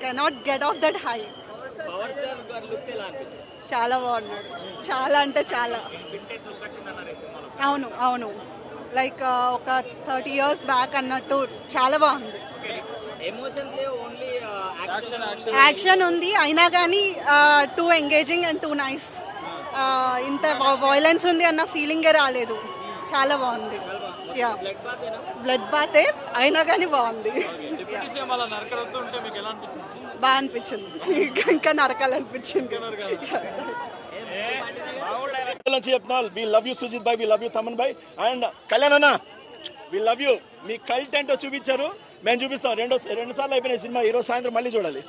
Cannot get off that high. చాలా బాగున్నాడు, చాలా అంటే చాలా. అవును అవును, లైక్ ఒక 30 years బ్యాక్ అన్నట్టు చాలా బాగుంది. యాక్షన్ ఉంది అయినా కానీ two engaging and two nice. ఇంత వైలెన్స్ ఉంది అన్న ఫీలింగే రాలేదు. చాలా బాగుంది. యా, బ్లడ్ బాతే అయినా కానీ బాగుంది. బాగా అనిపించింది, ఇంకా నరకాలనిపించింది. చెప్తున్నా, వి లవ్ యూ సుజిత్ భాయ్, వి లవ్ యూ తమన్ భాయ్ అండ్ కళ్యాణ్ అన్న, వి లవ్ యూ. మీ కల్ట్ ఏంటో చూపించారు, మేము చూపిస్తాం. రెండు సార్లు అయిపోయిన సినిమా, ఈరోజు సాయంత్రం మళ్ళీ చూడాలి.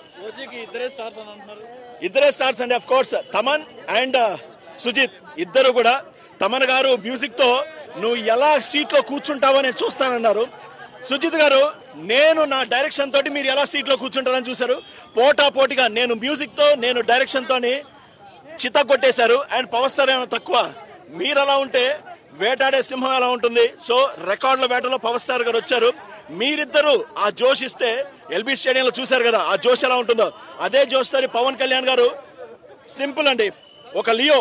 ఇద్దరే స్టార్స్ అండి, of course Thaman and Sujeeth ఇద్దరు కూడా. తమన్ గారు మ్యూజిక్ తో నువ్వు ఎలా సీట్ లో కూర్చుంటావో నేను చూస్తానన్నారు. సుజిత్ గారు, నేను నా డైరెక్షన్ తోటి మీరు ఎలా సీట్ లో కూర్చుంటారని చూశారు. పోటా పోటీగా నేను మ్యూజిక్ తో, నేను డైరెక్షన్ తోని చిత్త కొట్టేశారు. అండ్ పవర్ స్టార్ ఏమైనా తక్కువ? మీరు అలా ఉంటే వేటాడే సింహం ఎలా ఉంటుంది? సో రికార్డుల వేటలో పవర్ స్టార్ గారు వచ్చారు. మీరిద్దరు ఆ జోష్ ఇస్తే ఎల్బీ స్టేడియంలో చూశారు కదా, ఆ జోష్ ఎలా ఉంటుందో అదే జోష్ తోని పవన్ కళ్యాణ్ గారు సింపుల్ అండి, ఒక లియో,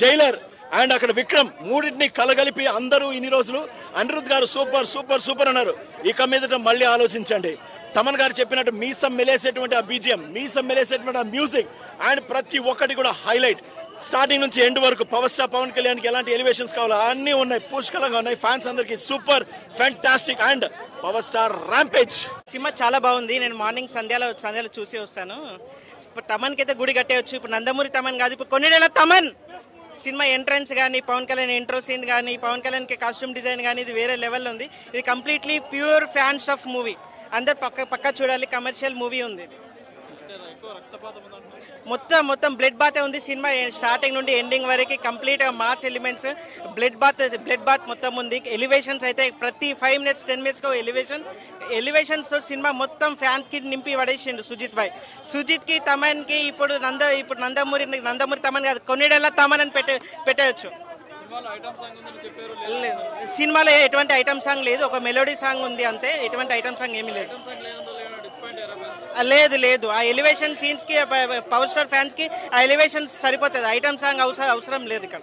జైలర్ అండ్ అక్కడ విక్రమ్ మూడింటిని కలగలిపి అందరూ ఇన్ని రోజులు అనిరుద్ గారు సూపర్ సూపర్ సూపర్ అన్నారు. ఇక మీదట మళ్ళీ ఆలోచించండి. తమన్ గారు చెప్పినట్టు మీసం మెలేసేటువంటి ఆ బీజిఎం, మీసం మెలేసేటువంటి ఆ మ్యూజిక్ అండ్ ప్రతి ఒక్కటి కూడా హైలైట్. స్టార్టింగ్ నుంచి ఎండ్ వరకు పవర్ స్టార్ పవన్ కళ్యాణ్కి ఎలాంటి ఎలివేషన్స్ కావాలో అన్నీ ఉన్నాయి, పుష్కలంగా ఉన్నాయి. ఫ్యాన్స్ అందరికి super fantastic and power star rampage. Cinema చాలా బాగుంది. నేను మార్నింగ్ సంధ్యాలో చూసి వస్తాను. తమన్కి అయితే గుడి కట్టేయచ్చు. ఇప్పుడు నందమూరి తమన్ కాదు, ఇప్పుడు కొన్నిడేళ్ల తమన్. సినిమా ఎంట్రన్స్ కానీ, పవన్ కళ్యాణ్ ఇంట్రో సీన్ కానీ, పవన్ కళ్యాణ్కి కాస్ట్యూమ్ డిజైన్ కానీ, ఇది వేరే లెవెల్లో ఉంది. ఇది completely pure fans of movie. అందరు పక్క చూడాలి, కమర్షియల్ మూవీ ఉంది. మొత్తం బ్లడ్ బాత్ ఉంది. సినిమా స్టార్టింగ్ నుండి ఎండింగ్ వరకు complete mass elements, blood bath మొత్తం ఉంది. ఎలివేషన్స్ అయితే ప్రతి 5 minutes 10 minutes ఎలివేషన్స్ తో సినిమా మొత్తం ఫ్యాన్స్ కి నింపి పడేసిండు సుజిత్ భాయ్. సుజిత్ కి తమన్ కి ఇప్పుడు నందమూరి తమన్ కాదు, కొన్నిడేళ్ల తమన్ అని పెట్టవచ్చు. సినిమాలో ఎటువంటి ఐటమ్ సాంగ్ లేదు, ఒక మెలోడీ సాంగ్ ఉంది అంతే. ఎటువంటి ఐటమ్ సాంగ్ ఏమీ లేదు. లేదు ఆ ఎలివేషన్ సీన్స్ కి, పవర్ స్టార్ ఫ్యాన్స్ కి ఆ ఎలివేషన్ సరిపోతుంది. ఐటమ్ సాంగ్ అవసరం లేదు ఇక్కడ.